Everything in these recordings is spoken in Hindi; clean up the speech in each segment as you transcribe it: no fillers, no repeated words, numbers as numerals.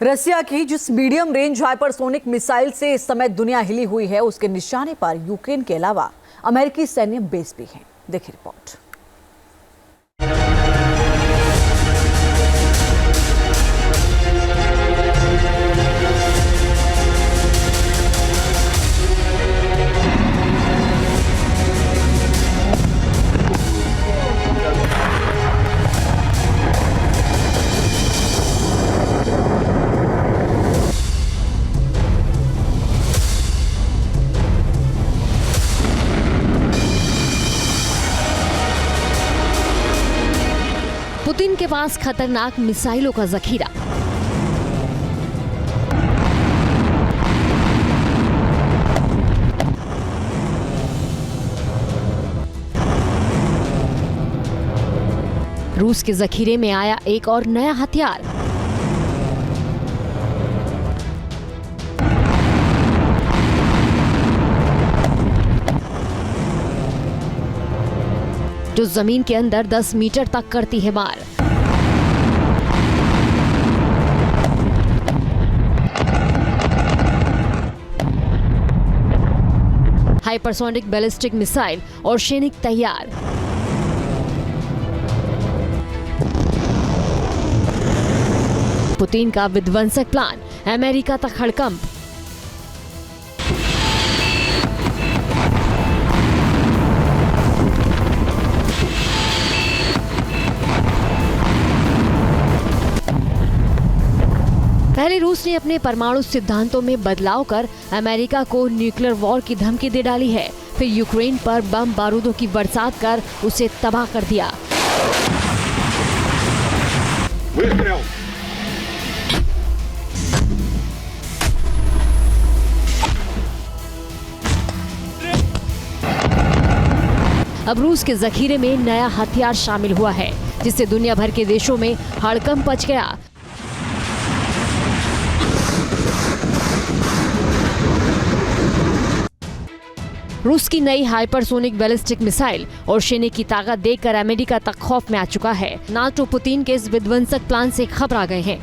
रसिया की जिस मीडियम रेंज हाइपरसोनिक मिसाइल से इस समय दुनिया हिली हुई है, उसके निशाने पर यूक्रेन के अलावा अमेरिकी सैन्य बेस भी हैं। देखिए रिपोर्ट। पुतिन के पास खतरनाक मिसाइलों का जखीरा। रूस के जखीरे में आया एक और नया हथियार। जो जमीन के अंदर 10 मीटर तक करती है मार। हाइपरसोनिक बैलिस्टिक मिसाइल और सैनिक तैयार। पुतिन का विध्वंसक प्लान, अमेरिका तक हड़कंप। पहले रूस ने अपने परमाणु सिद्धांतों में बदलाव कर अमेरिका को न्यूक्लियर वॉर की धमकी दे डाली है। फिर यूक्रेन पर बम बारूदों की बरसात कर उसे तबाह कर दिया। अब रूस के जखीरे में नया हथियार शामिल हुआ है, जिससे दुनिया भर के देशों में हड़कंप मच गया। रूस की नई हाइपरसोनिक बैलिस्टिक मिसाइल और सैनिक की ताकत देखकर अमेरिका तक खौफ में आ चुका है। नाटो पुतिन के इस विध्वंसक प्लान से घबरा गए हैं।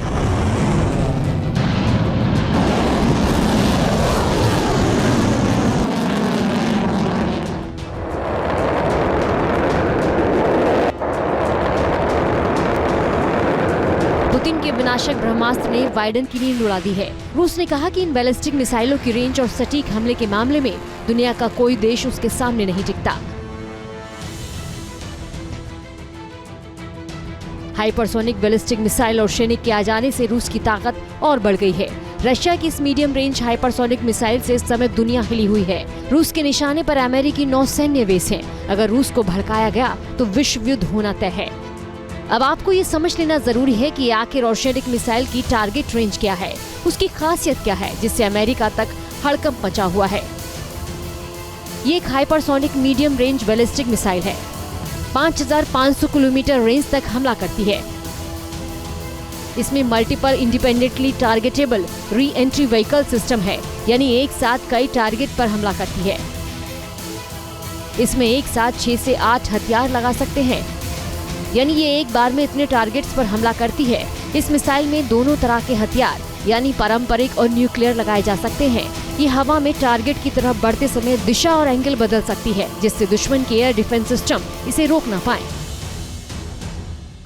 पुतिन के विनाशक ब्रह्मास्त्र ने बाइडेन की नींद उड़ा दी है। रूस ने कहा कि इन बैलिस्टिक मिसाइलों की रेंज और सटीक हमले के मामले में दुनिया का कोई देश उसके सामने नहीं टिकता। हाइपरसोनिक बैलिस्टिक मिसाइल और सैनिक के आ जाने से रूस की ताकत और बढ़ गई है। रशिया की इस मीडियम रेंज हाइपरसोनिक मिसाइल से इस समय दुनिया हिली हुई है। रूस के निशाने पर अमेरिकी 9 सैन्य बेस हैं। अगर रूस को भड़काया गया तो विश्व युद्ध होना तय है। अब आपको ये समझ लेना जरूरी है कि आखिर और सैनिक मिसाइल की टारगेट रेंज क्या है, उसकी खासियत क्या है, जिससे अमेरिका तक हड़कंप मचा हुआ है। ये एक hypersonic medium range ballistic missile है। 5500 किलोमीटर रेंज तक हमला करती है। इसमें multiple independently targetable re entry vehicle system है, यानी एक साथ कई टारगेट पर हमला करती है। इसमें एक साथ 6 से 8 हथियार लगा सकते हैं, यानी ये एक बार में इतने टारगेट्स पर हमला करती है। इस मिसाइल में दोनों तरह के हथियार यानी पारंपरिक और न्यूक्लियर लगाए जा सकते हैं। ये हवा में टारगेट की तरफ बढ़ते समय दिशा और एंगल बदल सकती है, जिससे दुश्मन के एयर डिफेंस सिस्टम इसे रोक ना पाए।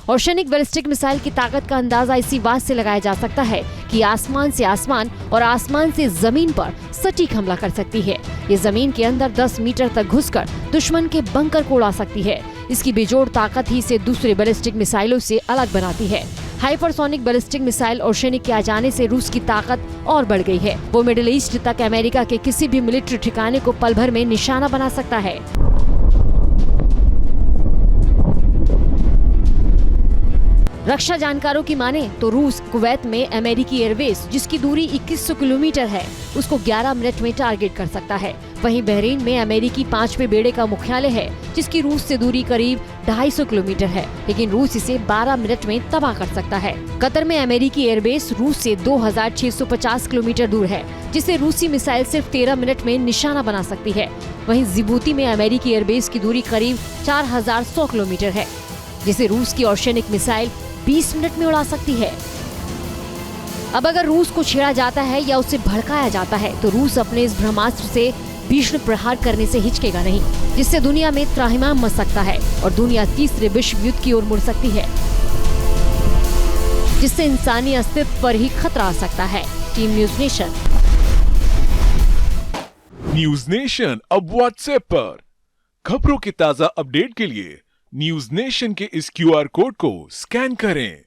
और सैनिक बैलिस्टिक मिसाइल की ताकत का अंदाजा इसी बात से लगाया जा सकता है कि आसमान से आसमान और आसमान से जमीन पर सटीक हमला कर सकती है। ये जमीन के अंदर 10 मीटर तक घुसकर दुश्मन के बंकर को उड़ा सकती है। इसकी बेजोड़ ताकत ही इसे दूसरे बैलिस्टिक मिसाइलों से अलग बनाती है। हाइपरसोनिक बैलिस्टिक मिसाइल और सैनिक के आ जाने से रूस की ताकत और बढ़ गई है। वो मिडिल ईस्ट तक अमेरिका के किसी भी मिलिट्री ठिकाने को पल भर में निशाना बना सकता है। रक्षा जानकारों की माने तो रूस कुवैत में अमेरिकी एयरबेस, जिसकी दूरी 2100 किलोमीटर है, उसको 11 मिनट में टारगेट कर सकता है। वहीं बहरीन में अमेरिकी 5वें बेड़े का मुख्यालय है, जिसकी रूस से दूरी करीब 250 किलोमीटर है, लेकिन रूस इसे 12 मिनट में तबाह कर सकता है। कतर में अमेरिकी एयरबेस रूस से 2650 किलोमीटर दूर है, जिसे रूसी मिसाइल सिर्फ 13 मिनट में निशाना बना सकती है। वहीं जिबूती में अमेरिकी एयरबेस की दूरी करीब 4100 किलोमीटर है, जिसे रूस की और सैनिक मिसाइल 20 मिनट में उड़ा सकती है। अब अगर रूस को छेड़ा जाता है या उसे भड़काया जाता है तो रूस अपने इस ब्रह्मास्त्र से भीषण प्रहार करने से हिचकेगा नहीं, जिससे दुनिया में त्राहिमाम मच सकता है और दुनिया तीसरे विश्व युद्ध की ओर मुड़ सकती है, जिससे इंसानी अस्तित्व पर ही खतरा आ सकता है। Team news nation. News nation अब व्हाट्सएप पर खबरों के ताजा अपडेट के लिए न्यूज नेशन के इस QR कोड को स्कैन करें।